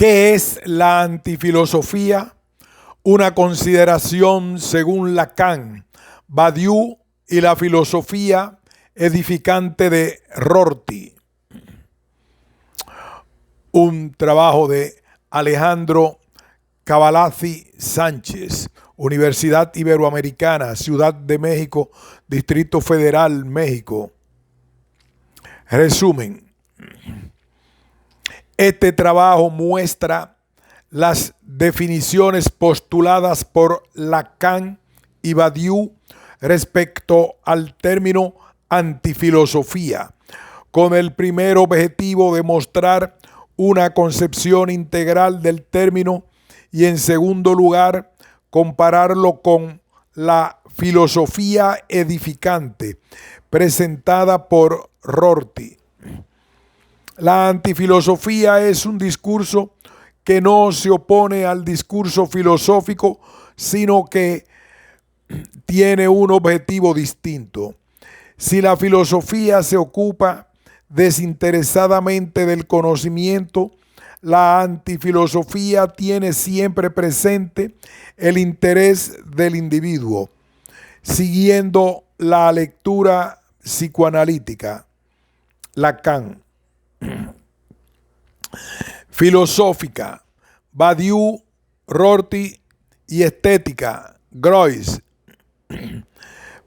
¿Qué es la antifilosofía? Una consideración según Lacan, Badiou y la filosofía edificante de Rorty. Un trabajo de Alejandro Cavalazzi Sánchez, Universidad Iberoamericana, Ciudad de México, Distrito Federal, México. Resumen. Este trabajo muestra las definiciones postuladas por Lacan y Badiou respecto al término antifilosofía, con el primer objetivo de mostrar una concepción integral del término y, en segundo lugar, compararlo con la filosofía edificante presentada por Rorty. La antifilosofía es un discurso que no se opone al discurso filosófico, sino que tiene un objetivo distinto. Si la filosofía se ocupa desinteresadamente del conocimiento, la antifilosofía tiene siempre presente el interés del individuo, siguiendo la lectura psicoanalítica. Lacan. Filosófica, Badiou, Rorty, y estética, Groys.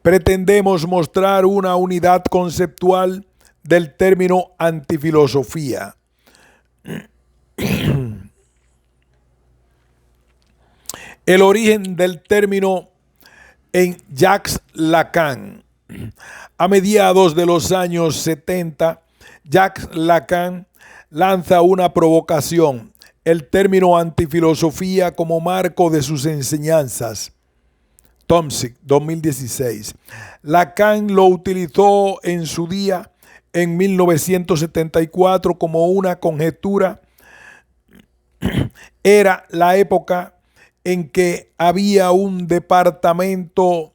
Pretendemos mostrar una unidad conceptual del término antifilosofía. El origen del término en Jacques Lacan. A mediados de los años 70, Jacques Lacan lanza una provocación, el término antifilosofía como marco de sus enseñanzas. Tomsic, 2016. Lacan lo utilizó en su día, en 1974, como una conjetura. Era la época en que había un departamento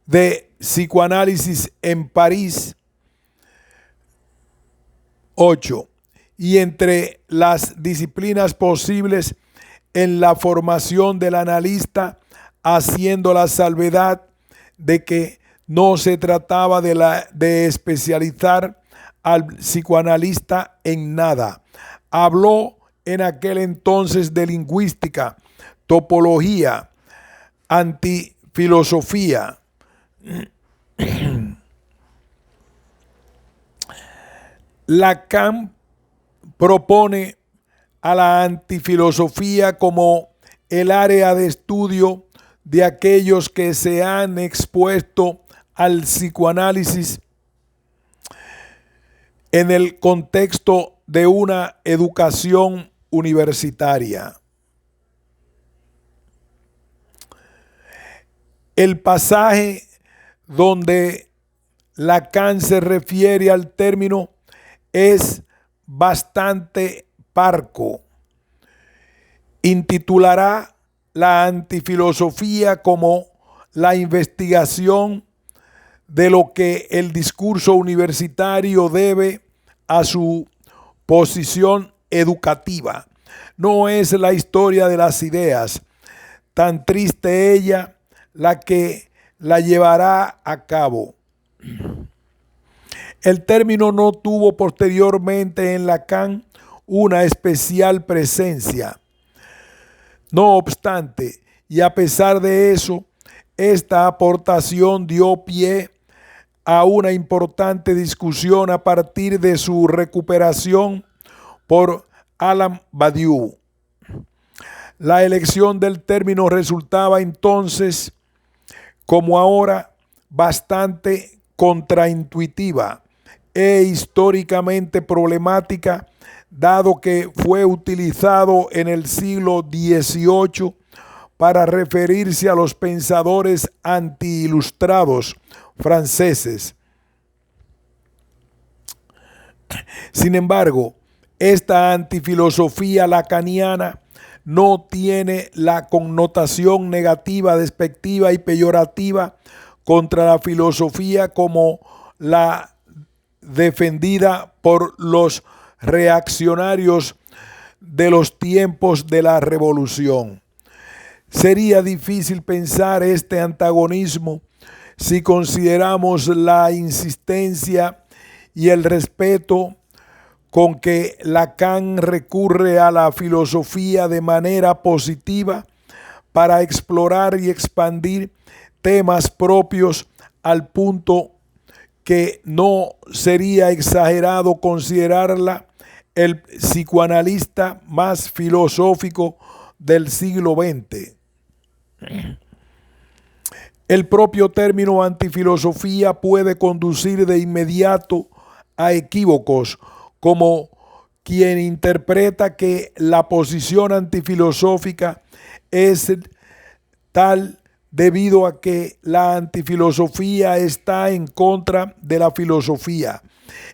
de psicoanálisis en París. 8. Y entre las disciplinas posibles en la formación del analista, haciendo la salvedad de que no se trataba de especializar al psicoanalista en nada. Habló en aquel entonces de lingüística, topología, antifilosofía. Lacan propone a la antifilosofía como el área de estudio de aquellos que se han expuesto al psicoanálisis en el contexto de una educación universitaria. El pasaje donde Lacan se refiere al término es bastante parco. Intitulará la antifilosofía como la investigación de lo que el discurso universitario debe a su posición educativa. No es la historia de las ideas, tan triste ella, la que la llevará a cabo. El término no tuvo posteriormente en Lacan una especial presencia. No obstante, y a pesar de eso, esta aportación dio pie a una importante discusión a partir de su recuperación por Alain Badiou. La elección del término resultaba entonces, como ahora, bastante contraintuitiva e históricamente problemática, dado que fue utilizado en el siglo XVIII para referirse a los pensadores anti-ilustrados franceses. Sin embargo, esta antifilosofía lacaniana no tiene la connotación negativa, despectiva y peyorativa contra la filosofía como la defendida por los reaccionarios de los tiempos de la revolución. Sería difícil pensar este antagonismo si consideramos la insistencia y el respeto con que Lacan recurre a la filosofía de manera positiva para explorar y expandir temas propios, al punto que no sería exagerado considerarla el psicoanalista más filosófico del siglo XX. El propio término antifilosofía puede conducir de inmediato a equívocos, como quien interpreta que la posición antifilosófica es tal debido a que la antifilosofía está en contra de la filosofía.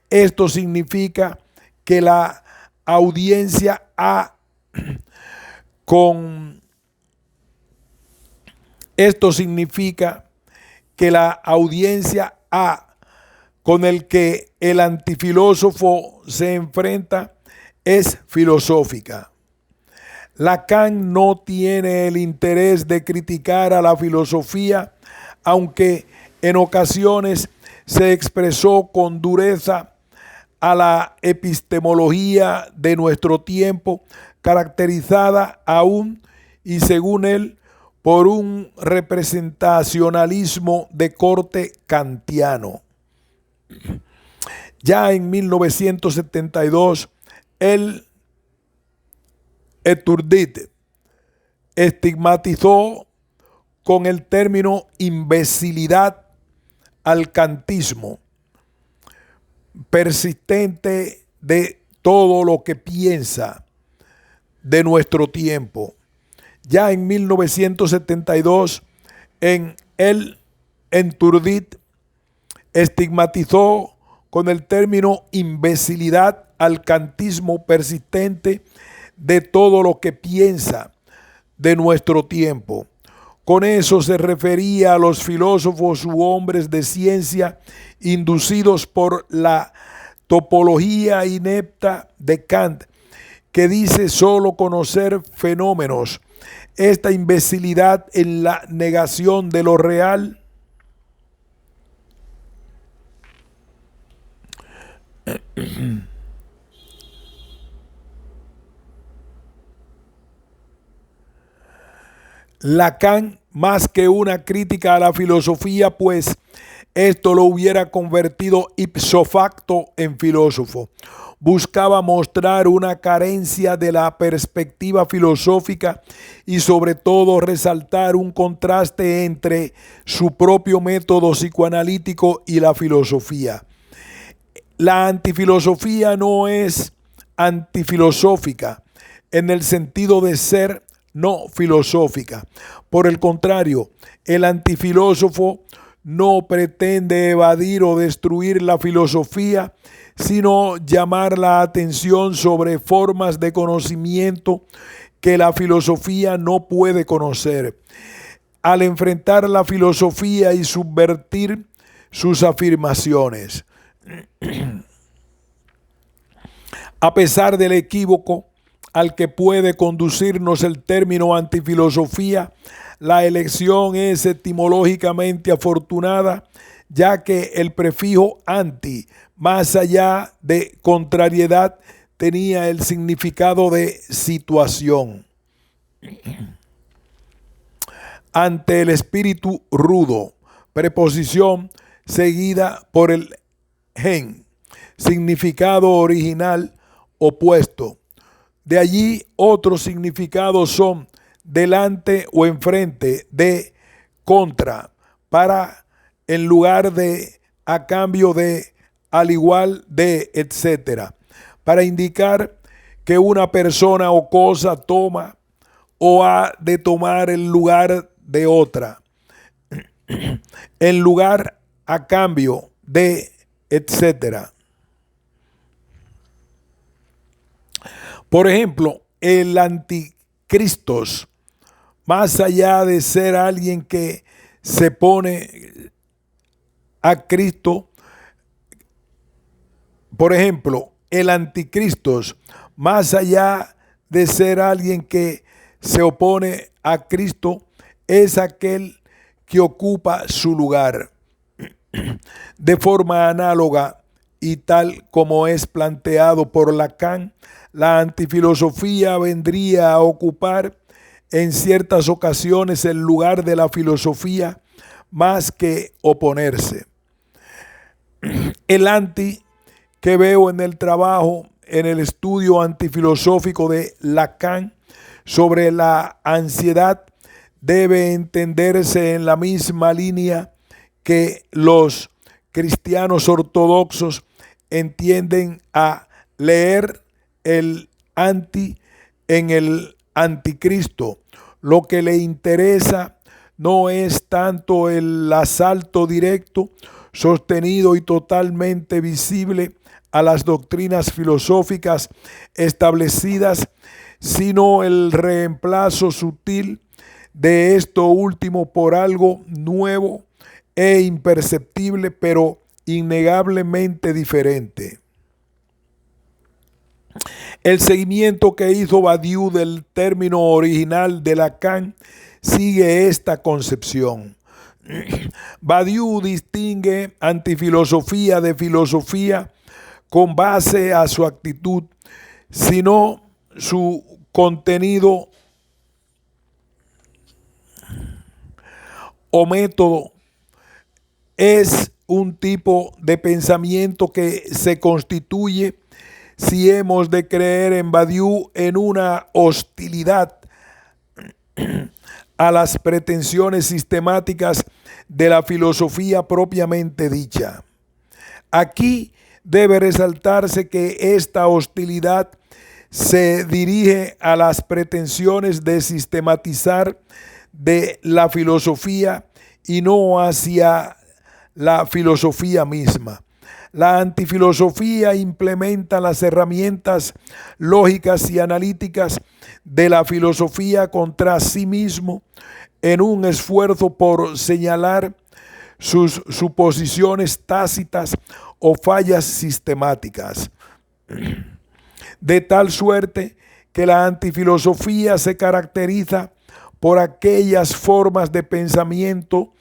Esto significa que la audiencia A con el que el antifilósofo se enfrenta es filosófica. Lacan no tiene el interés de criticar a la filosofía, aunque en ocasiones se expresó con dureza a la epistemología de nuestro tiempo, caracterizada aún y según él por un representacionalismo de corte kantiano. Ya en 1972, él Eturdit estigmatizó con el término imbecilidad al kantismo persistente de todo lo que piensa de nuestro tiempo. Ya en 1972, el Eturdit estigmatizó con el término imbecilidad al kantismo persistente de todo lo que piensa de nuestro tiempo. Con eso se refería a los filósofos u hombres de ciencia inducidos por la topología inepta de Kant, que dice solo conocer fenómenos. Esta imbecilidad en la negación de lo real Lacan, más que una crítica a la filosofía, pues esto lo hubiera convertido ipso facto en filósofo. Buscaba mostrar una carencia de la perspectiva filosófica y sobre todo resaltar un contraste entre su propio método psicoanalítico y la filosofía. La antifilosofía no es antifilosófica en el sentido de ser no filosófica. Por el contrario, el antifilósofo no pretende evadir o destruir la filosofía, sino llamar la atención sobre formas de conocimiento que la filosofía no puede conocer. Al enfrentar la filosofía y subvertir sus afirmaciones, a pesar del equívoco al que puede conducirnos el término antifilosofía, la elección es etimológicamente afortunada, ya que el prefijo anti, más allá de contrariedad, tenía el significado de situación. Ante el espíritu rudo, preposición seguida por el gen, significado original opuesto. De allí otros significados son delante o enfrente, de, contra, para, en lugar de, a cambio de, al igual de, etc. Para indicar que una persona o cosa toma o ha de tomar el lugar de otra. En lugar, a cambio de, etc. Por ejemplo, el anticristo, más allá de ser alguien que se pone a Cristo, por ejemplo, el anticristo, más allá de ser alguien que se opone a Cristo es aquel que ocupa su lugar. De forma análoga y tal como es planteado por Lacan, la antifilosofía vendría a ocupar en ciertas ocasiones el lugar de la filosofía más que oponerse. El anti que veo en el trabajo, en el estudio antifilosófico de Lacan sobre la ansiedad, debe entenderse en la misma línea que los cristianos ortodoxos entienden a leer el anti en el anticristo. Lo que le interesa no es tanto el asalto directo, sostenido y totalmente visible a las doctrinas filosóficas establecidas, sino el reemplazo sutil de esto último por algo nuevo e imperceptible, pero innegablemente diferente. El seguimiento que hizo Badiou del término original de Lacan sigue esta concepción. Badiou distingue antifilosofía de filosofía con base a su actitud, sino su contenido o método. Es un tipo de pensamiento que se constituye, si hemos de creer en Badiou, en una hostilidad a las pretensiones sistemáticas de la filosofía propiamente dicha. Aquí debe resaltarse que esta hostilidad se dirige a las pretensiones de sistematizar de la filosofía y no hacia la filosofía misma. La antifilosofía implementa las herramientas lógicas y analíticas de la filosofía contra sí mismo en un esfuerzo por señalar sus suposiciones tácitas o fallas sistemáticas. De tal suerte que la antifilosofía se caracteriza por aquellas formas de pensamiento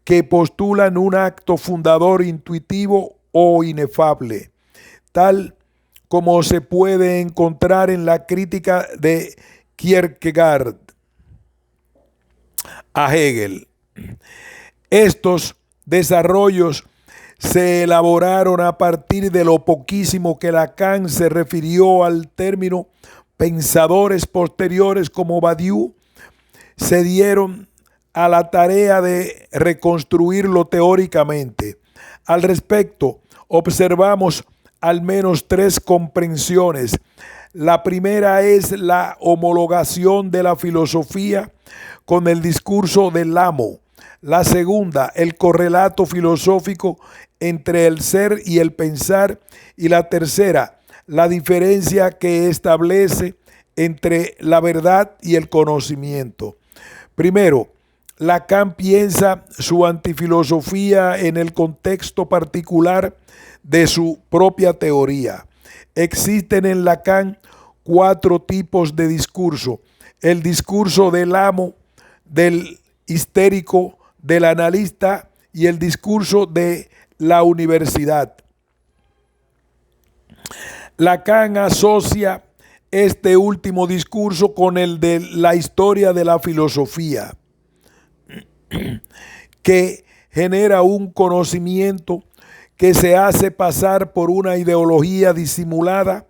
que postulan un acto fundador intuitivo o inefable, tal como se puede encontrar en la crítica de Kierkegaard a Hegel. Estos desarrollos se elaboraron a partir de lo poquísimo que Lacan se refirió al término. Pensadores posteriores como Badiou se dieron a la tarea de reconstruirlo teóricamente. Al respecto, observamos al menos tres comprensiones. La primera es la homologación de la filosofía con el discurso del amo. La segunda, el correlato filosófico entre el ser y el pensar. Y la tercera, la diferencia que establece entre la verdad y el conocimiento. Primero, Lacan piensa su antifilosofía en el contexto particular de su propia teoría. Existen en Lacan 4 tipos de discurso: el discurso del amo, del histérico, del analista y el discurso de la universidad. Lacan asocia este último discurso con el de la historia de la filosofía, que genera un conocimiento que se hace pasar por una ideología disimulada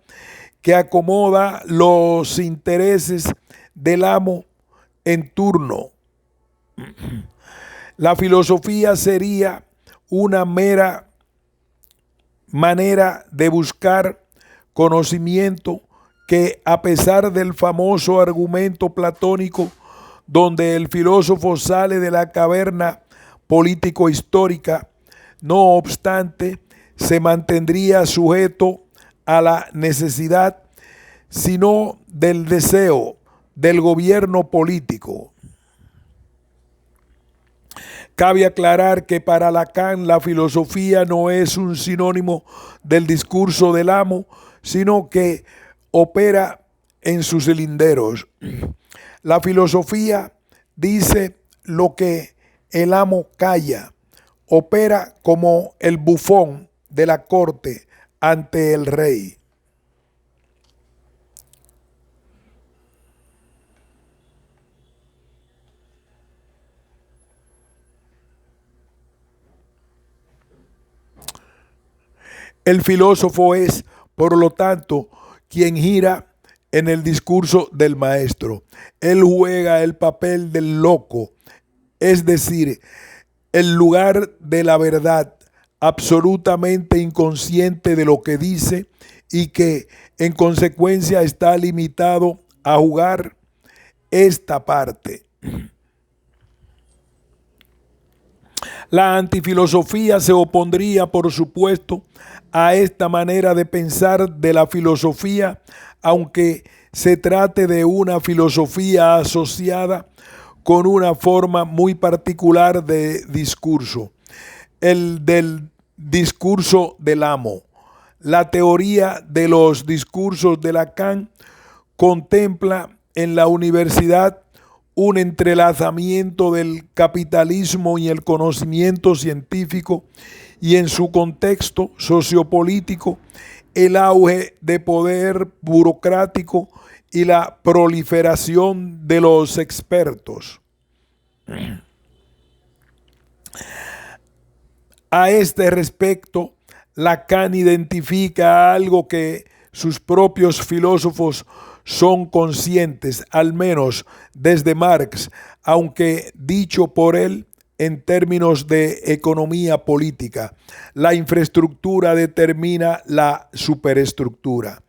que acomoda los intereses del amo en turno. La filosofía sería una mera manera de buscar conocimiento que, a pesar del famoso argumento platónico donde el filósofo sale de la caverna político-histórica, no obstante, se mantendría sujeto a la necesidad, sino del deseo del gobierno político. Cabe aclarar que para Lacan la filosofía no es un sinónimo del discurso del amo, sino que opera en sus linderos. La filosofía dice lo que el amo calla, opera como el bufón de la corte ante el rey. El filósofo es, por lo tanto, quien gira en el discurso del maestro. Él juega el papel del loco, es decir, el lugar de la verdad, absolutamente inconsciente de lo que dice y que en consecuencia está limitado a jugar esta parte. La antifilosofía se opondría, por supuesto, a esta manera de pensar de la filosofía, aunque se trate de una filosofía asociada con una forma muy particular de discurso, el del discurso del amo. La teoría de los discursos de Lacan contempla en la universidad un entrelazamiento del capitalismo y el conocimiento científico y en su contexto sociopolítico el auge de poder burocrático y la proliferación de los expertos. A este respecto, Lacan identifica algo que sus propios filósofos son conscientes, al menos desde Marx, aunque dicho por él en términos de economía política. La infraestructura determina la superestructura.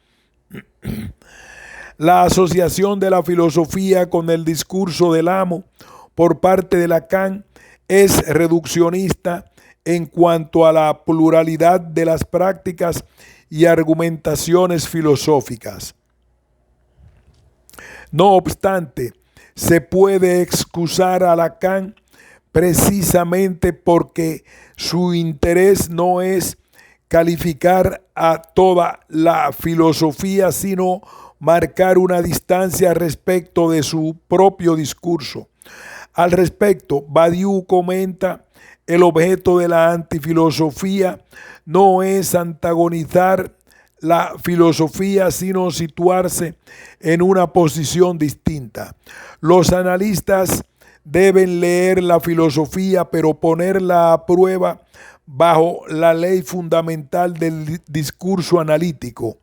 La asociación de la filosofía con el discurso del amo por parte de Lacan es reduccionista en cuanto a la pluralidad de las prácticas y argumentaciones filosóficas. No obstante, se puede excusar a Lacan precisamente porque su interés no es calificar a toda la filosofía, sino marcar una distancia respecto de su propio discurso. Al respecto, Badiou comenta: el objeto de la antifilosofía no es antagonizar la filosofía, sino situarse en una posición distinta. Los analistas deben leer la filosofía, pero ponerla a prueba bajo la ley fundamental del discurso analítico,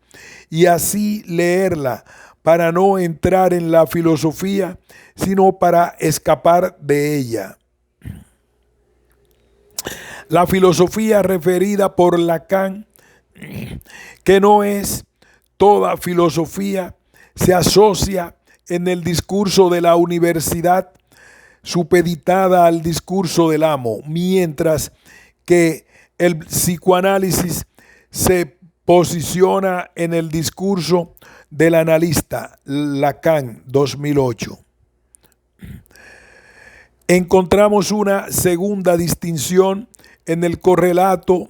y así leerla para no entrar en la filosofía, sino para escapar de ella. La filosofía referida por Lacan, que no es toda filosofía, se asocia en el discurso de la universidad supeditada al discurso del amo, mientras que el psicoanálisis se posiciona en el discurso del analista. Lacan, 2008. Encontramos una segunda distinción en el correlato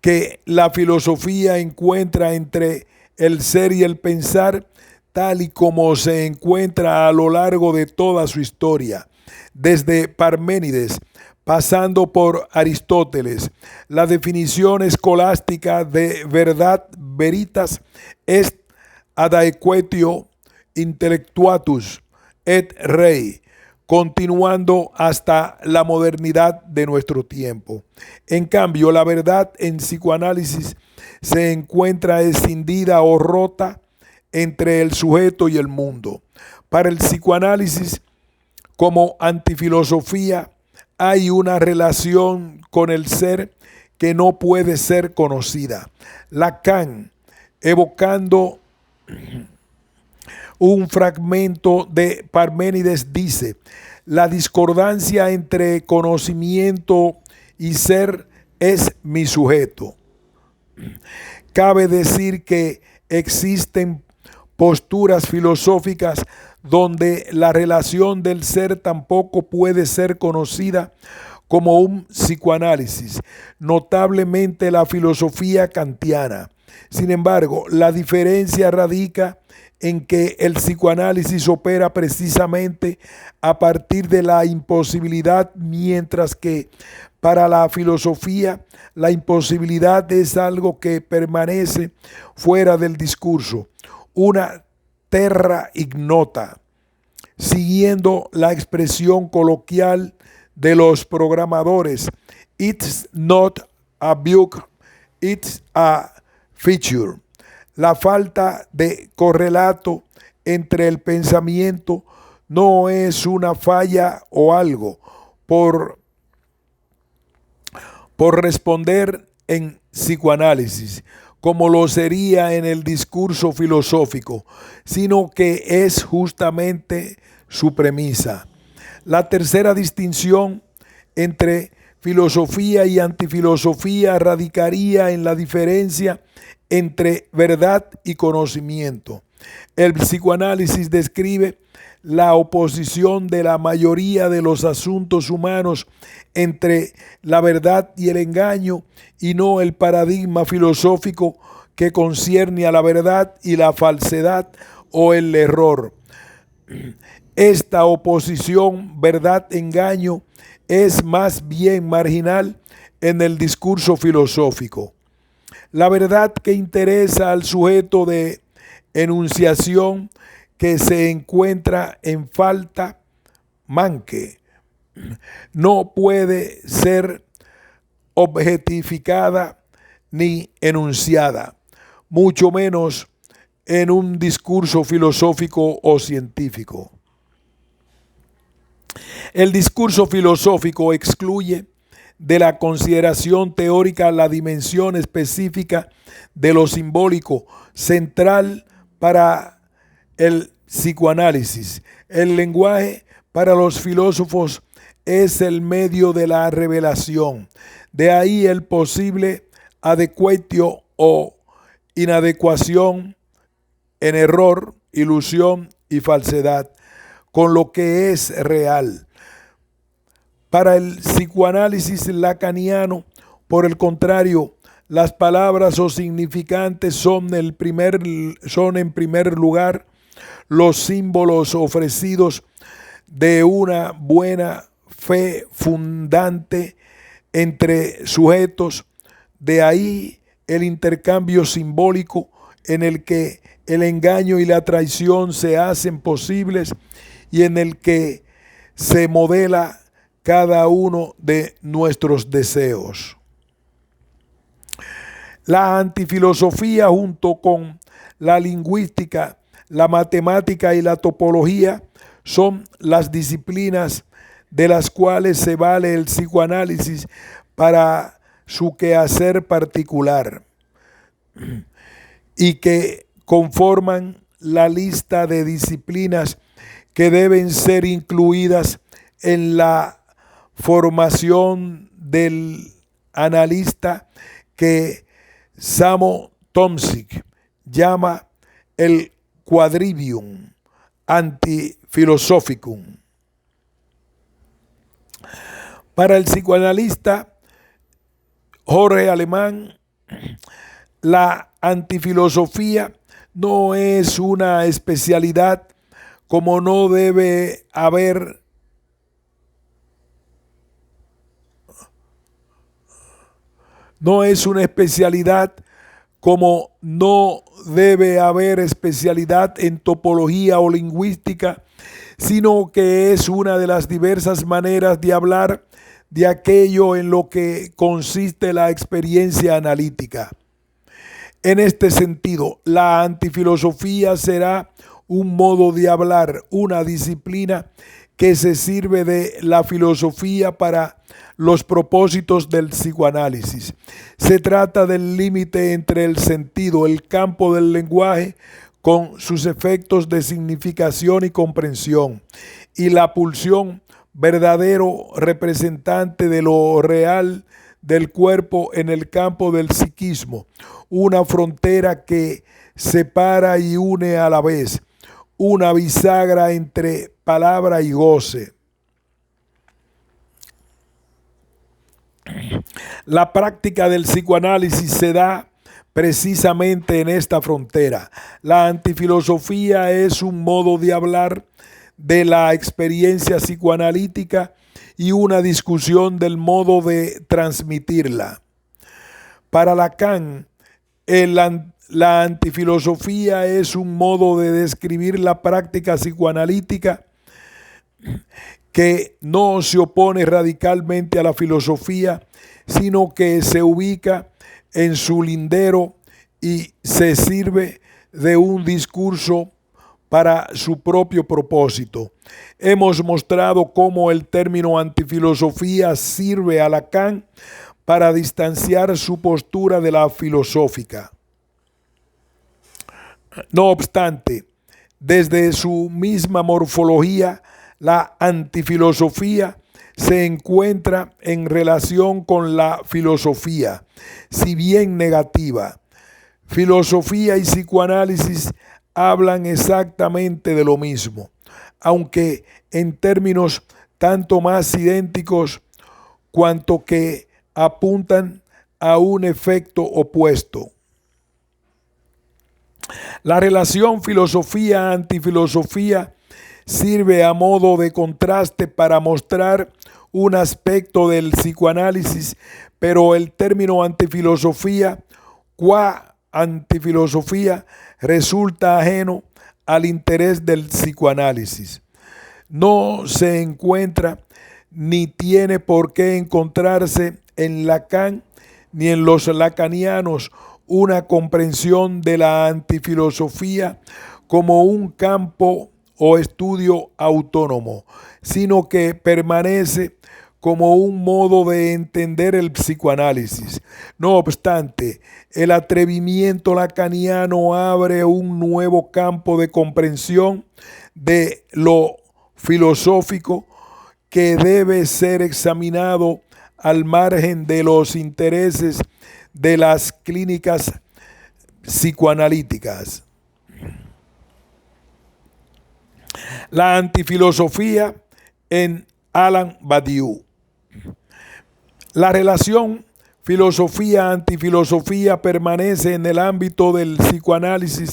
que la filosofía encuentra entre el ser y el pensar, tal y como se encuentra a lo largo de toda su historia, desde Parménides, pasando por Aristóteles. La definición escolástica de verdad, veritas, est ad aequatio intellectuatus et rei, continuando hasta la modernidad de nuestro tiempo. En cambio, la verdad en psicoanálisis se encuentra escindida o rota entre el sujeto y el mundo. Para el psicoanálisis, como antifilosofía, hay una relación con el ser que no puede ser conocida. Lacan, evocando un fragmento de Parménides, dice: la discordancia entre conocimiento y ser es mi sujeto. Cabe decir que existen posturas filosóficas donde la relación del ser tampoco puede ser conocida, como un psicoanálisis, notablemente la filosofía kantiana. Sin embargo, la diferencia radica en que el psicoanálisis opera precisamente a partir de la imposibilidad, mientras que para la filosofía la imposibilidad es algo que permanece fuera del discurso, una terra ignota, siguiendo la expresión coloquial de los programadores: "It's not a bug, it's a feature". La falta de correlato entre el pensamiento no es una falla o algo por responder en psicoanálisis, como lo sería en el discurso filosófico, sino que es justamente su premisa. La tercera distinción entre filosofía y antifilosofía radicaría en la diferencia entre verdad y conocimiento. El psicoanálisis describe la oposición de la mayoría de los asuntos humanos entre la verdad y el engaño, y no el paradigma filosófico que concierne a la verdad y la falsedad o el error. Esta oposición verdad-engaño es más bien marginal en el discurso filosófico. La verdad que interesa al sujeto de enunciación que se encuentra en falta, manque, no puede ser objetificada ni enunciada, mucho menos en un discurso filosófico o científico. El discurso filosófico excluye de la consideración teórica la dimensión específica de lo simbólico, central para el psicoanálisis. El lenguaje para los filósofos es el medio de la revelación. De ahí el posible adecuatio o inadecuación en error, ilusión y falsedad con lo que es real. Para el psicoanálisis lacaniano, por el contrario, las palabras o significantes son en primer lugar los símbolos ofrecidos de una buena fe fundante entre sujetos. De ahí el intercambio simbólico en el que el engaño y la traición se hacen posibles y en el que se modela cada uno de nuestros deseos. La antifilosofía, junto con la lingüística, la matemática y la topología, son las disciplinas de las cuales se vale el psicoanálisis para su quehacer particular y que conforman la lista de disciplinas que deben ser incluidas en la formación del analista, que Samo Tomczyk llama el quadrivium antifilosophicum. Para el psicoanalista Jorge Alemán, la antifilosofía no es una especialidad, como no debe haber especialidad en topología o lingüística, sino que es una de las diversas maneras de hablar de aquello en lo que consiste la experiencia analítica. En este sentido, la antifilosofía será un modo de hablar, una disciplina que se sirve de la filosofía para los propósitos del psicoanálisis. Se trata del límite entre el sentido, el campo del lenguaje, con sus efectos de significación y comprensión, y la pulsión, verdadero representante de lo real del cuerpo en el campo del psiquismo, una frontera que separa y une a la vez, una bisagra entre palabra y goce. La práctica del psicoanálisis se da precisamente en esta frontera. La antifilosofía es un modo de hablar de la experiencia psicoanalítica y una discusión del modo de transmitirla. Para Lacan, la antifilosofía es un modo de describir la práctica psicoanalítica que no se opone radicalmente a la filosofía, sino que se ubica en su lindero y se sirve de un discurso para su propio propósito. Hemos mostrado cómo el término antifilosofía sirve a Lacan para distanciar su postura de la filosófica. No obstante, desde su misma morfología, la antifilosofía se encuentra en relación con la filosofía, si bien negativa. Filosofía y psicoanálisis hablan exactamente de lo mismo, aunque en términos tanto más idénticos cuanto que apuntan a un efecto opuesto. La relación filosofía-antifilosofía sirve a modo de contraste para mostrar un aspecto del psicoanálisis, pero el término antifilosofía, qua antifilosofía, resulta ajeno al interés del psicoanálisis. No se encuentra ni tiene por qué encontrarse en Lacan ni en los lacanianos una comprensión de la antifilosofía como un campo o estudio autónomo, sino que permanece como un modo de entender el psicoanálisis. No obstante, el atrevimiento lacaniano abre un nuevo campo de comprensión de lo filosófico que debe ser examinado al margen de los intereses de las clínicas psicoanalíticas. La antifilosofía en Alain Badiou. La relación filosofía-antifilosofía permanece en el ámbito del psicoanálisis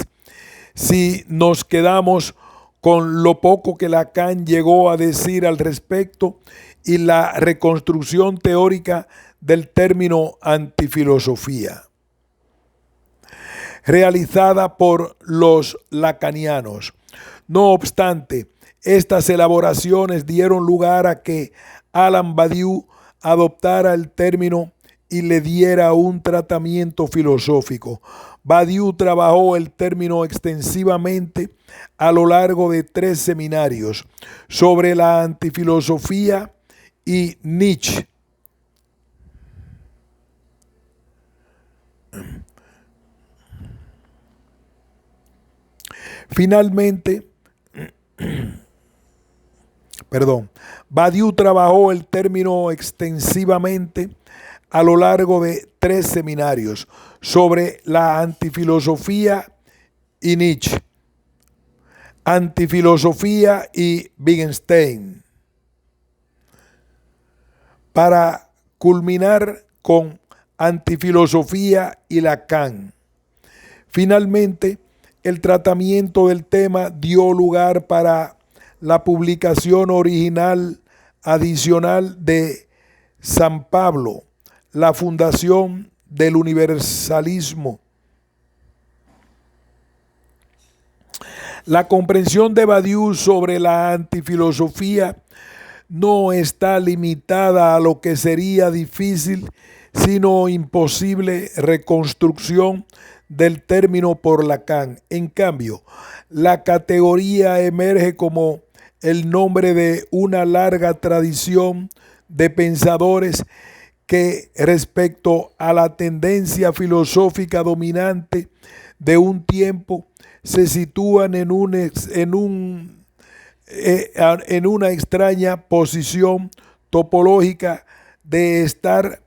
si nos quedamos con lo poco que Lacan llegó a decir al respecto y la reconstrucción teórica del término antifilosofía, realizada por los lacanianos. No obstante, estas elaboraciones dieron lugar a que Alain Badiou adoptara el término y le diera un tratamiento filosófico. Badiou trabajó el término extensivamente a lo largo de 3 seminarios sobre la antifilosofía y Nietzsche. Finalmente, Badiou trabajó el término extensivamente a lo largo de 3 seminarios sobre la antifilosofía y Nietzsche, antifilosofía y Wittgenstein, para culminar con antifilosofía y Lacan. Finalmente, el tratamiento del tema dio lugar para la publicación original adicional de San Pablo, la fundación del universalismo. La comprensión de Badiou sobre la antifilosofía no está limitada a lo que sería difícil, sino imposible reconstrucción del término por Lacan. En cambio, la categoría emerge como el nombre de una larga tradición de pensadores que, respecto a la tendencia filosófica dominante de un tiempo, se sitúan en una extraña posición topológica de estar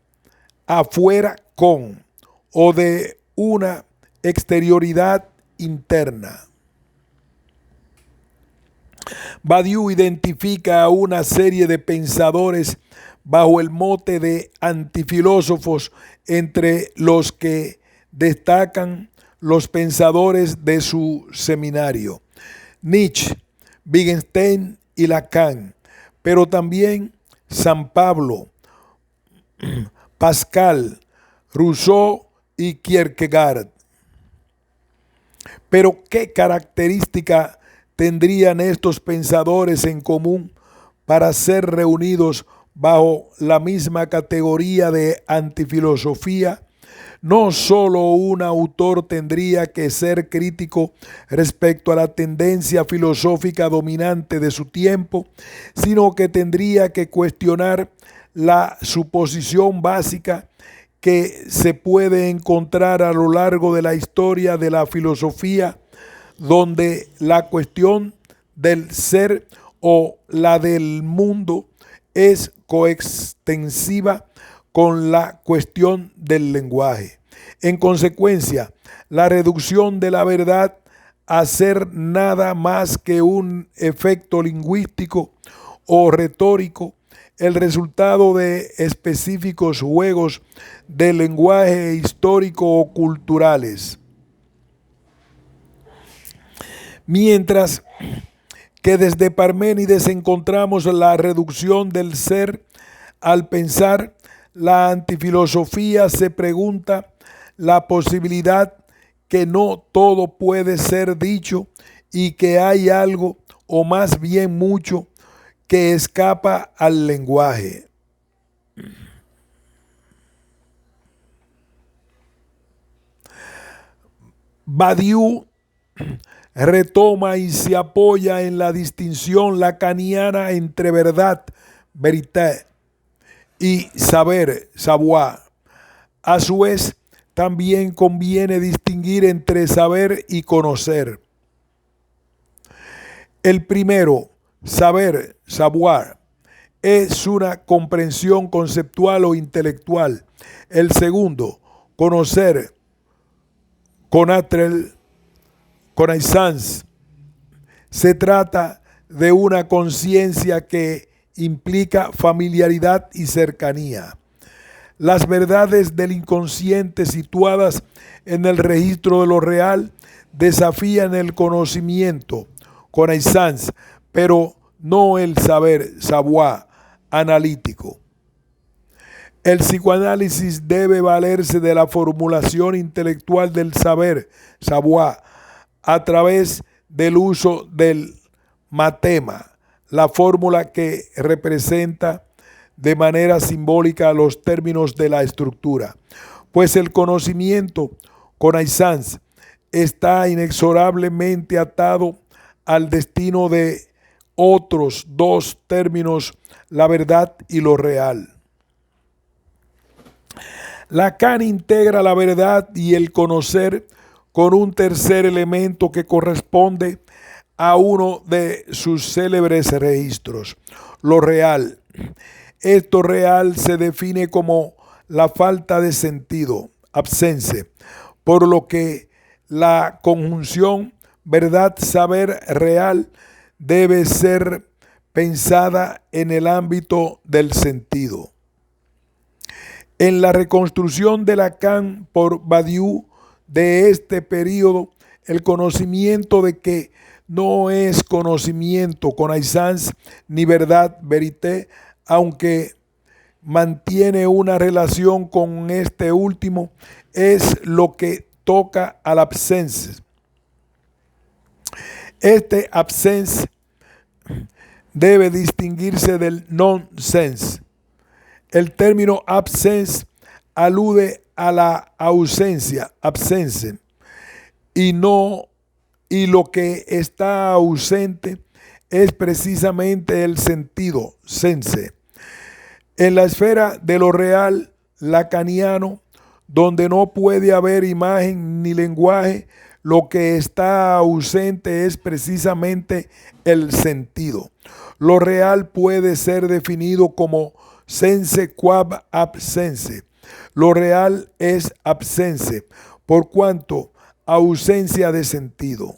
afuera con o de una exterioridad interna. Badiou identifica a una serie de pensadores bajo el mote de antifilósofos, entre los que destacan los pensadores de su seminario: Nietzsche, Wittgenstein y Lacan, pero también San Pablo, Pascal, Rousseau y Kierkegaard. Pero ¿qué característica tendrían estos pensadores en común para ser reunidos bajo la misma categoría de antifilosofía? No solo un autor tendría que ser crítico respecto a la tendencia filosófica dominante de su tiempo, sino que tendría que cuestionar la suposición básica que se puede encontrar a lo largo de la historia de la filosofía, donde la cuestión del ser o la del mundo es coextensiva con la cuestión del lenguaje. En consecuencia, la reducción de la verdad a ser nada más que un efecto lingüístico o retórico, el resultado de específicos juegos de lenguaje histórico o culturales. Mientras que desde Parménides encontramos la reducción del ser al pensar, la antifilosofía se pregunta la posibilidad que no todo puede ser dicho y que hay algo, o más bien mucho, que escapa al lenguaje. Badiou retoma y se apoya en la distinción lacaniana entre verdad, vérité, y saber, savoir. A su vez, también conviene distinguir entre saber y conocer. El primero, saber, savoir, es una comprensión conceptual o intelectual. El segundo, conocer, connaître, connaissance, se trata de una conciencia que implica familiaridad y cercanía. Las verdades del inconsciente situadas en el registro de lo real desafían el conocimiento, connaissance, pero no el saber, savoir, analítico. El psicoanálisis debe valerse de la formulación intelectual del saber, savoir, a través del uso del matema, la fórmula que representa de manera simbólica los términos de la estructura, pues el conocimiento, connaissance, está inexorablemente atado al destino de otros dos términos, la verdad y lo real. Lacan integra la verdad y el conocer con un tercer elemento que corresponde a uno de sus célebres registros, lo real. Esto real se define como la falta de sentido, absence, por lo que la conjunción verdad-saber real debe ser pensada en el ámbito del sentido. En la reconstrucción de Lacan por Badiou de este periodo, el conocimiento de que no es conocimiento, connaissance, ni verdad, vérité, aunque mantiene una relación con este último, es lo que toca al absence. Este absence debe distinguirse del non-sense. El término absence alude a la ausencia, absence, y lo que está ausente es precisamente el sentido, sense. En la esfera de lo real lacaniano, donde no puede haber imagen ni lenguaje, lo que está ausente es precisamente el sentido. Lo real puede ser definido como sense quab absence. Lo real es absence, por cuanto ausencia de sentido.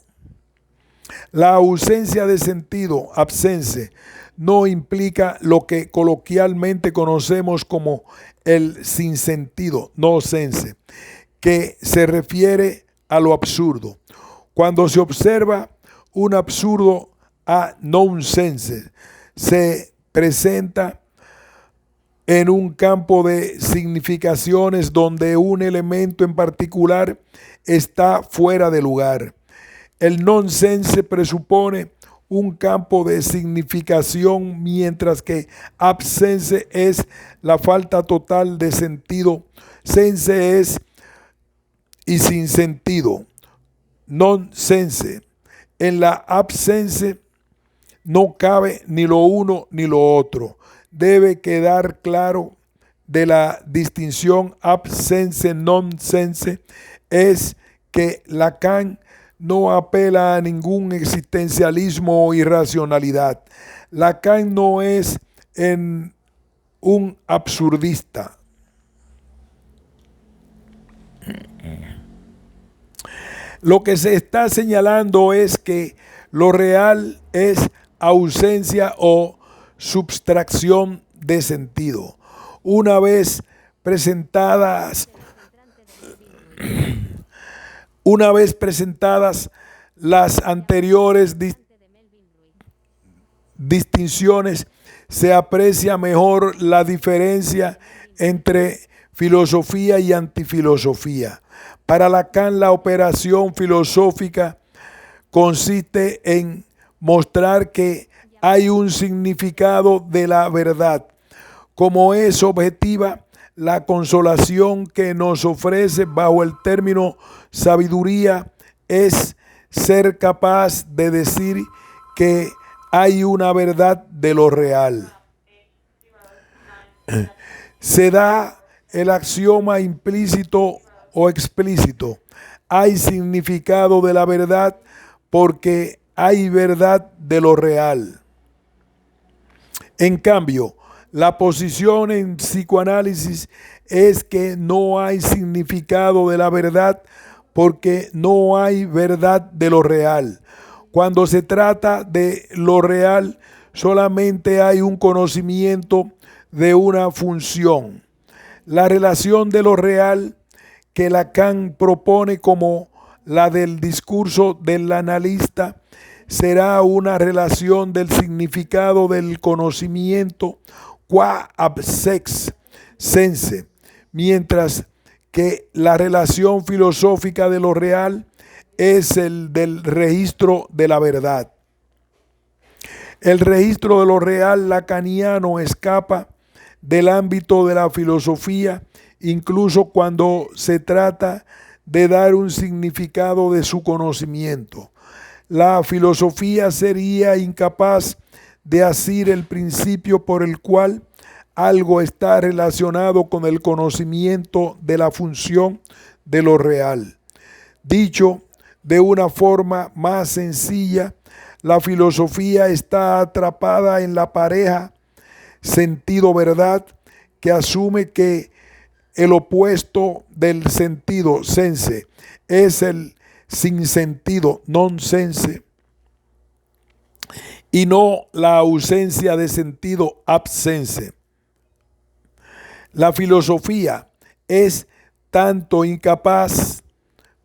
La ausencia de sentido, absence, no implica lo que coloquialmente conocemos como el sinsentido, no sense, que se refiere a lo absurdo. Cuando se observa un absurdo a nonsense, se presenta en un campo de significaciones donde un elemento en particular está fuera de lugar. El nonsense presupone un campo de significación, mientras que absence es la falta total de sentido. Sense es y sin sentido. Nonsense. En la absence no cabe ni lo uno ni lo otro. Debe quedar claro de la distinción absence-nonsense es que Lacan no apela a ningún existencialismo o irracionalidad. Lacan no es un absurdista. Lo que se está señalando es que lo real es ausencia o subtracción de sentido. Una vez presentadas las anteriores distinciones, se aprecia mejor la diferencia entre filosofía y antifilosofía. Para Lacan, la operación filosófica consiste en mostrar que hay un significado de la verdad. Como es objetiva, la consolación que nos ofrece bajo el término sabiduría es ser capaz de decir que hay una verdad de lo real. Se da el axioma implícito o explícito. Hay significado de la verdad porque hay verdad de lo real. En cambio, la posición en psicoanálisis es que no hay significado de la verdad porque no hay verdad de lo real. Cuando se trata de lo real, solamente hay un conocimiento de una función. La relación de lo real que Lacan propone como la del discurso del analista será una relación del significado del conocimiento qua absex sense, mientras que la relación filosófica de lo real es el del registro de la verdad. El registro de lo real lacaniano escapa del ámbito de la filosofía, incluso cuando se trata de dar un significado de su conocimiento. La filosofía sería incapaz de asir el principio por el cual algo está relacionado con el conocimiento de la función de lo real. Dicho de una forma más sencilla, la filosofía está atrapada en la pareja sentido-verdad que asume que el opuesto del sentido, sense, es el sinsentido, nonsense, y no la ausencia de sentido, absence. La filosofía es tanto incapaz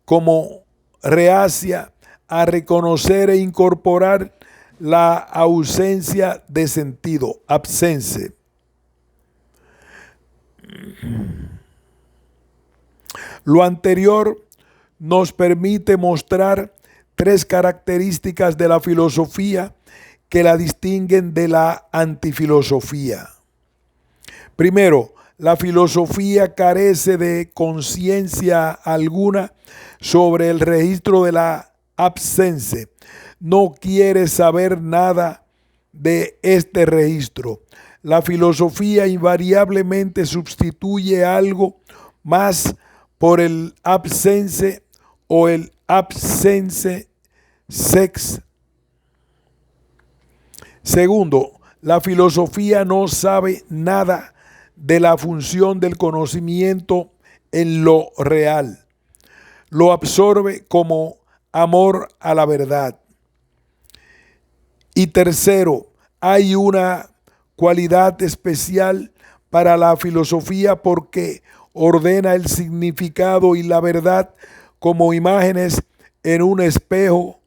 como reacia a reconocer e incorporar la ausencia de sentido, absence. Lo anterior nos permite mostrar tres características de la filosofía que la distinguen de la antifilosofía. Primero, la filosofía carece de conciencia alguna sobre el registro de la absence. No quiere saber nada de este registro. La filosofía invariablemente sustituye algo más por el absence o el absence sex. Segundo, la filosofía no sabe nada de la función del conocimiento en lo real. Lo absorbe como amor a la verdad. Y tercero, hay una cualidad especial para la filosofía porque ordena el significado y la verdad como imágenes en un espejo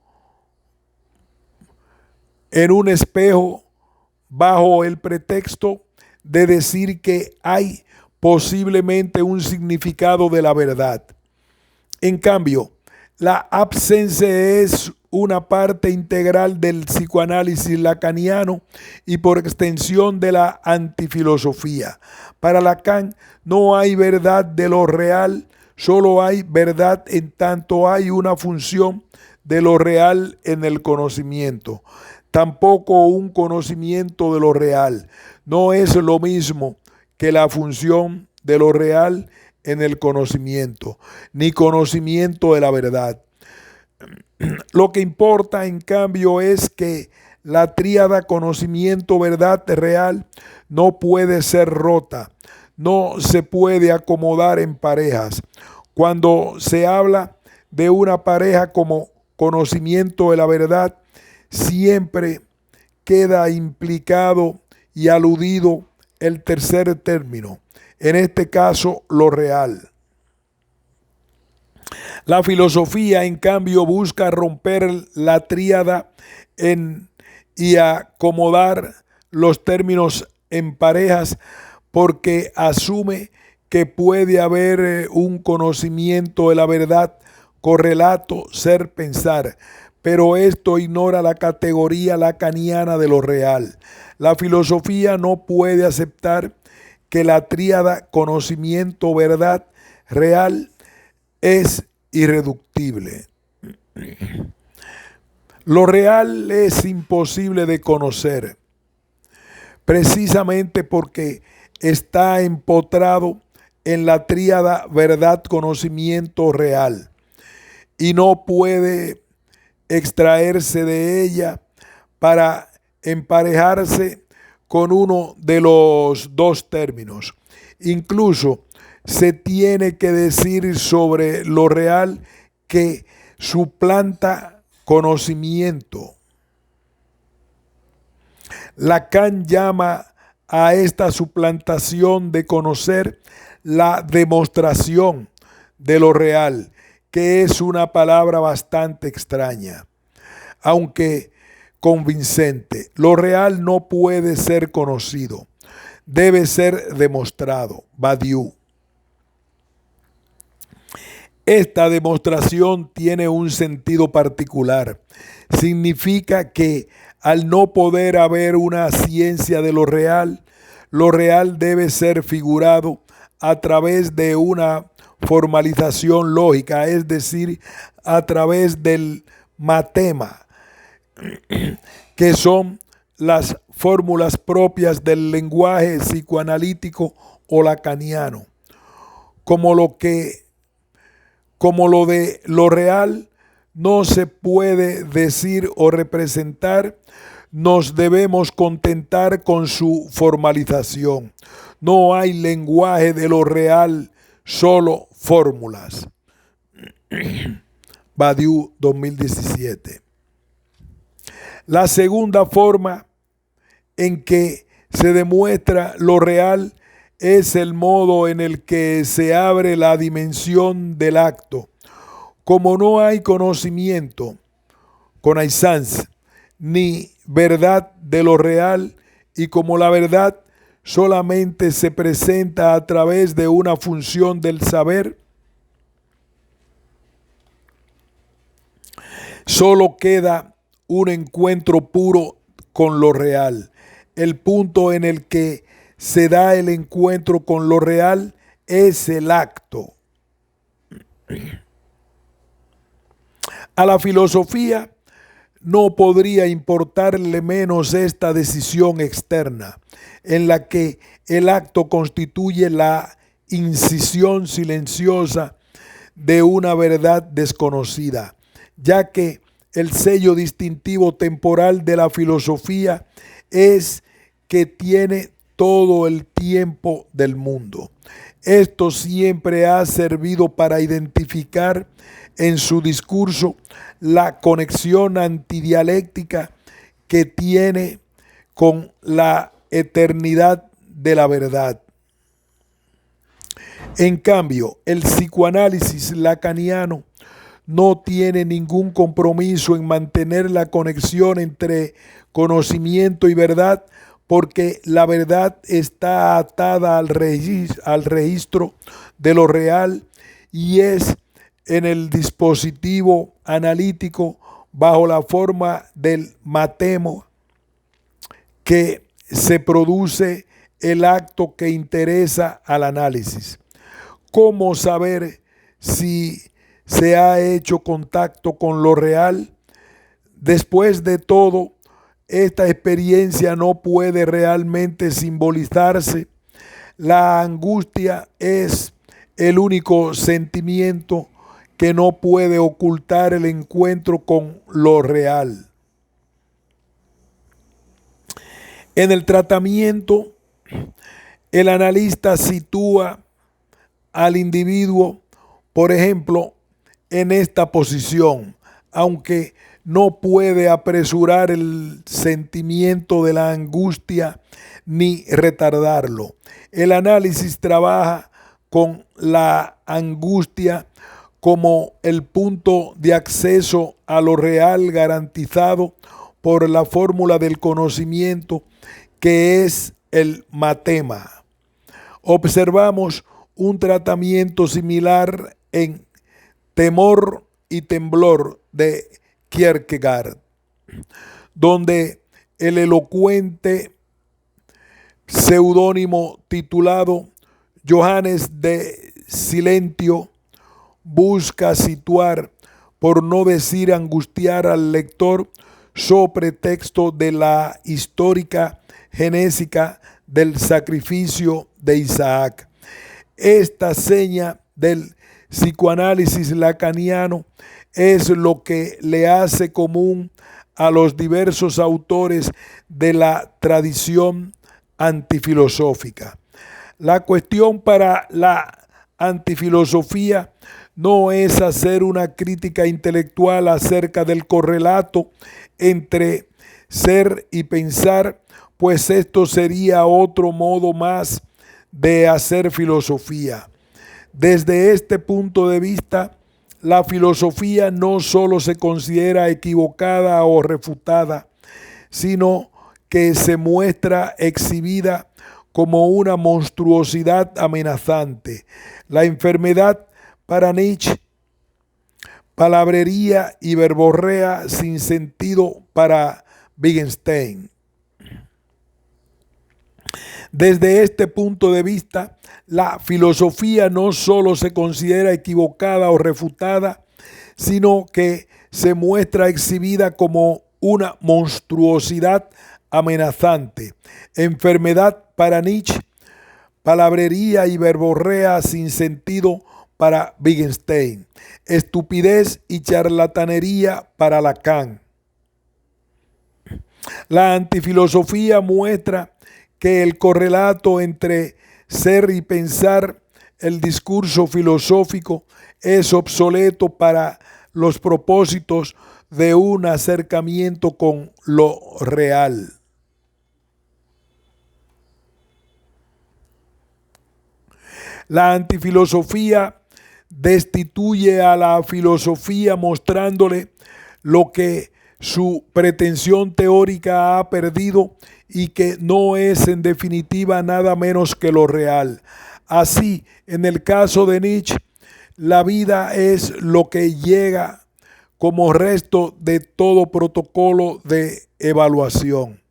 bajo el pretexto de decir que hay posiblemente un significado de la verdad. En cambio, la absencia es una parte integral del psicoanálisis lacaniano y por extensión de la antifilosofía. Para Lacan no hay verdad de lo real, solo hay verdad en tanto hay una función de lo real en el conocimiento. Tampoco un conocimiento de lo real. No es lo mismo que la función de lo real en el conocimiento, ni conocimiento de la verdad. Lo que importa, en cambio, es que la tríada conocimiento, verdad, real no puede ser rota, no se puede acomodar en parejas. Cuando se habla de una pareja como conocimiento de la verdad, siempre queda implicado y aludido el tercer término, en este caso lo real. La filosofía, en cambio, busca romper la tríada y acomodar los términos en parejas porque asume que puede haber un conocimiento de la verdad, correlato, ser, pensar. Pero esto ignora la categoría lacaniana de lo real. La filosofía no puede aceptar que la tríada conocimiento, verdad, real es irreductible. Lo real es imposible de conocer, precisamente porque está empotrado en la tríada verdad, conocimiento, real, y no puede extraerse de ella para emparejarse con uno de los dos términos. Incluso se tiene que decir sobre lo real que suplanta conocimiento. Lacan llama a esta suplantación de conocer la demostración de lo real, que es una palabra bastante extraña, aunque convincente. Lo real no puede ser conocido, debe ser demostrado. Badiou. Esta demostración tiene un sentido particular. Significa que al no poder haber una ciencia de lo real debe ser figurado a través de una formalización lógica, es decir, a través del matema, que son las fórmulas propias del lenguaje psicoanalítico o lacaniano. Como lo de lo real no se puede decir o representar, nos debemos contentar con su formalización. No hay lenguaje de lo real, solo fórmulas. Badiou, 2017. La segunda forma en que se demuestra lo real es el modo en el que se abre la dimensión del acto. Como no hay conocimiento, connaissance, ni verdad de lo real, y como la verdad solamente se presenta a través de una función del saber, solo queda un encuentro puro con lo real. El punto en el que se da el encuentro con lo real es el acto. A la filosofía no podría importarle menos esta decisión externa, en la que el acto constituye la incisión silenciosa de una verdad desconocida, ya que el sello distintivo temporal de la filosofía es que tiene todo el tiempo del mundo. Esto siempre ha servido para identificar en su discurso la conexión antidialéctica que tiene con la eternidad de la verdad. En cambio, el psicoanálisis lacaniano no tiene ningún compromiso en mantener la conexión entre conocimiento y verdad, porque la verdad está atada al registro de lo real y es en el dispositivo analítico bajo la forma del matemo que se produce el acto que interesa al análisis. ¿Cómo saber si se ha hecho contacto con lo real? Después de todo, esta experiencia no puede realmente simbolizarse. La angustia es el único sentimiento que no puede ocultar el encuentro con lo real. En el tratamiento, el analista sitúa al individuo, por ejemplo, en esta posición, aunque no puede apresurar el sentimiento de la angustia ni retardarlo. El análisis trabaja con la angustia como el punto de acceso a lo real garantizado por la fórmula del conocimiento que es el matema. Observamos un tratamiento similar en Temor y temblor de Kierkegaard, donde el elocuente seudónimo titulado Johannes de Silentio busca situar, por no decir angustiar al lector, sobre texto de la histórica genésica del sacrificio de Isaac. Esta seña del psicoanálisis lacaniano es lo que le hace común a los diversos autores de la tradición antifilosófica. La cuestión para la antifilosofía no es hacer una crítica intelectual acerca del correlato entre ser y pensar, pues esto sería otro modo más de hacer filosofía. Desde este punto de vista, la filosofía no solo se considera equivocada o refutada, sino que se muestra exhibida como una monstruosidad amenazante. La enfermedad para Nietzsche, palabrería y verborrea sin sentido para Wittgenstein. Desde este punto de vista, la filosofía no solo se considera equivocada o refutada, sino que se muestra exhibida como una monstruosidad amenazante. Enfermedad para Nietzsche, palabrería y verborrea sin sentido para Wittgenstein, estupidez y charlatanería para Lacan. La antifilosofía muestra que el correlato entre ser y pensar, el discurso filosófico, es obsoleto para los propósitos de un acercamiento con lo real. La antifilosofía destituye a la filosofía mostrándole lo que su pretensión teórica ha perdido y que no es en definitiva nada menos que lo real. Así, en el caso de Nietzsche, la vida es lo que llega como resto de todo protocolo de evaluación.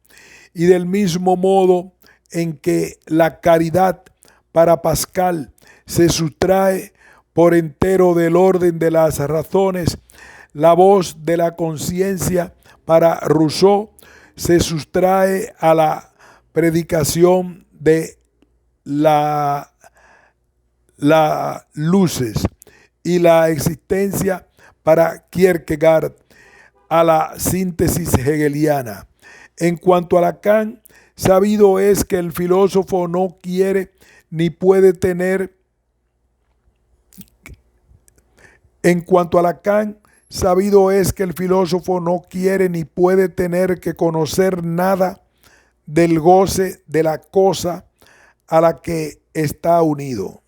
Y del mismo modo en que la caridad para Pascal se sustrae por entero del orden de las razones, la voz de la conciencia para Rousseau se sustrae a la predicación de las luces y la existencia para Kierkegaard a la síntesis hegeliana. En cuanto a Lacan, sabido es que el filósofo no quiere ni puede tener. En cuanto a Lacan, sabido es que el filósofo no quiere ni puede tener que conocer nada del goce de la cosa a la que está unido.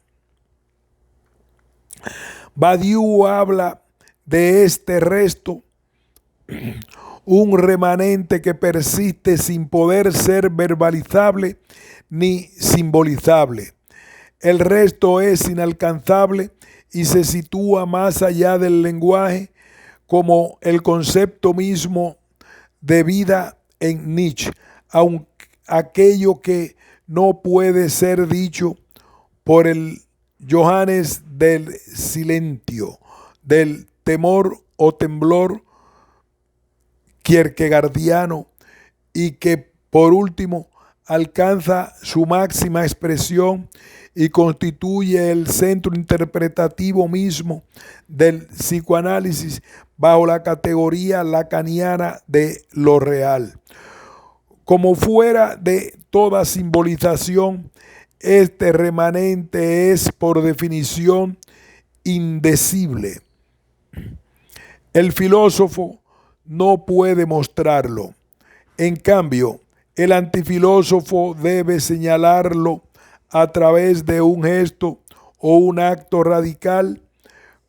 Badiou habla de este resto, un remanente que persiste sin poder ser verbalizable ni simbolizable. El resto es inalcanzable y se sitúa más allá del lenguaje como el concepto mismo de vida en Nietzsche, aunque aquello que no puede ser dicho por el Johannes del silencio, del temor o temblor kierkegaardiano, y que por último alcanza su máxima expresión y constituye el centro interpretativo mismo del psicoanálisis bajo la categoría lacaniana de lo real. Como fuera de toda simbolización, este remanente es por definición indecible. El filósofo no puede mostrarlo. En cambio, el antifilósofo debe señalarlo a través de un gesto o un acto radical,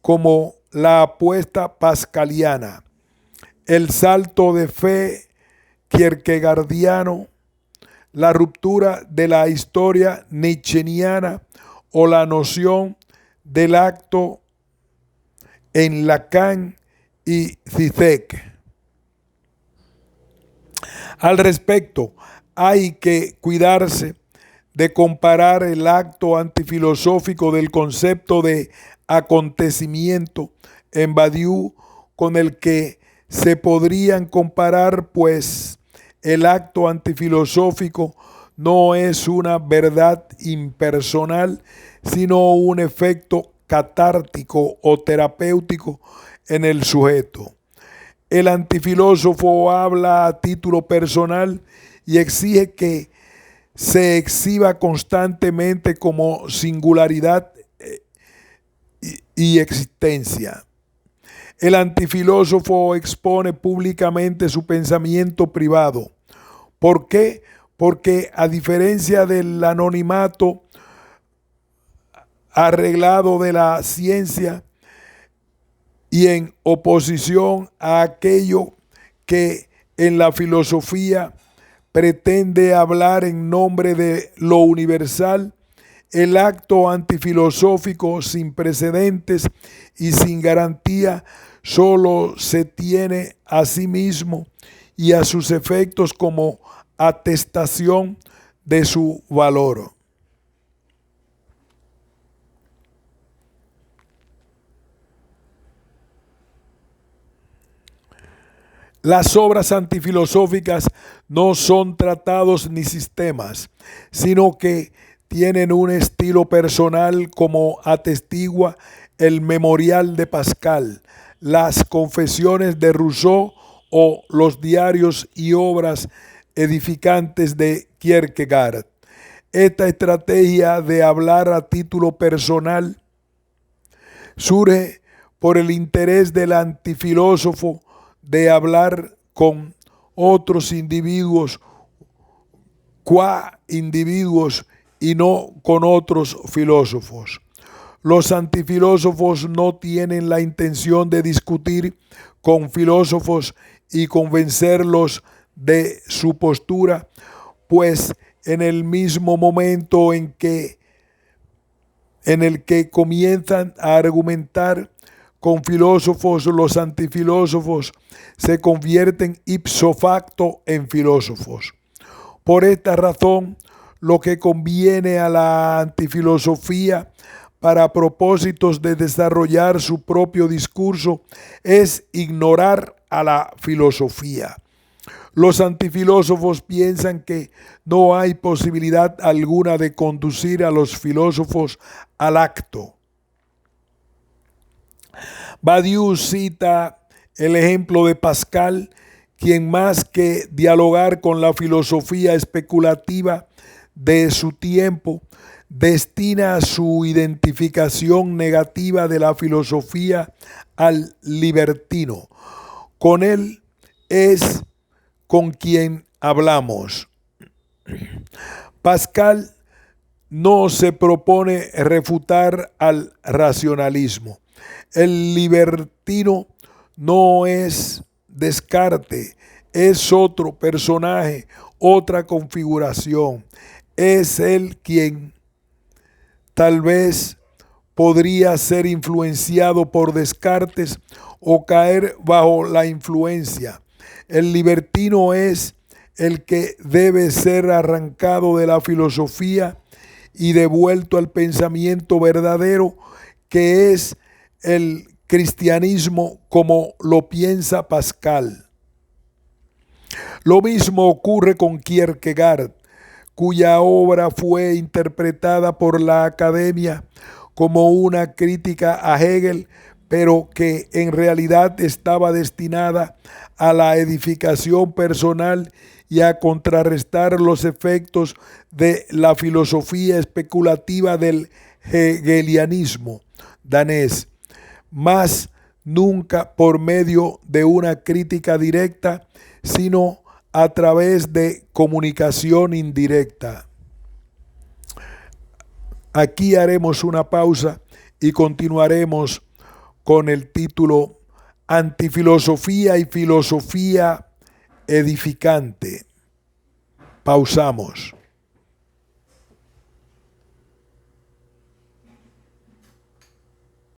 como la apuesta pascaliana, el salto de fe kierkegaardiano, la ruptura de la historia nietzscheana o la noción del acto en Lacan y Zizek. Al respecto, hay que cuidarse de comparar el acto antifilosófico del concepto de acontecimiento en Badiou con el que se podrían comparar, pues el acto antifilosófico no es una verdad impersonal, sino un efecto catártico o terapéutico en el sujeto. El antifilósofo habla a título personal y exige que se exhiba constantemente como singularidad y existencia. El antifilósofo expone públicamente su pensamiento privado. ¿Por qué? Porque a diferencia del anonimato arreglado de la ciencia y en oposición a aquello que en la filosofía pretende hablar en nombre de lo universal, el acto antifilosófico sin precedentes y sin garantía solo se tiene a sí mismo y a sus efectos como atestación de su valor. Las obras antifilosóficas no son tratados ni sistemas, sino que tienen un estilo personal, como atestigua el Memorial de Pascal, las Confesiones de Rousseau o los diarios y obras edificantes de Kierkegaard. Esta estrategia de hablar a título personal surge por el interés del antifilósofo de hablar con otros individuos qua individuos y no con otros filósofos. Los antifilósofos no tienen la intención de discutir con filósofos y convencerlos de su postura, pues en el mismo momento en el que comienzan a argumentar con filósofos, los antifilósofos se convierten ipso facto en filósofos. Por esta razón, lo que conviene a la antifilosofía para propósitos de desarrollar su propio discurso es ignorar a la filosofía. Los antifilósofos piensan que no hay posibilidad alguna de conducir a los filósofos al acto. Badiou cita el ejemplo de Pascal, quien más que dialogar con la filosofía especulativa de su tiempo, destina su identificación negativa de la filosofía al libertino. Con él es con quien hablamos. Pascal no se propone refutar al racionalismo. El libertino no es Descartes, es otro personaje, otra configuración. Es él quien tal vez podría ser influenciado por Descartes o caer bajo la influencia. El libertino es el que debe ser arrancado de la filosofía y devuelto al pensamiento verdadero, que es el cristianismo como lo piensa Pascal. Lo mismo ocurre con Kierkegaard, cuya obra fue interpretada por la academia como una crítica a Hegel, pero que en realidad estaba destinada a la edificación personal y a contrarrestar los efectos de la filosofía especulativa del hegelianismo danés, más nunca por medio de una crítica directa, sino a través de comunicación indirecta. Aquí haremos una pausa y continuaremos con el título Antifilosofía y filosofía edificante. Pausamos.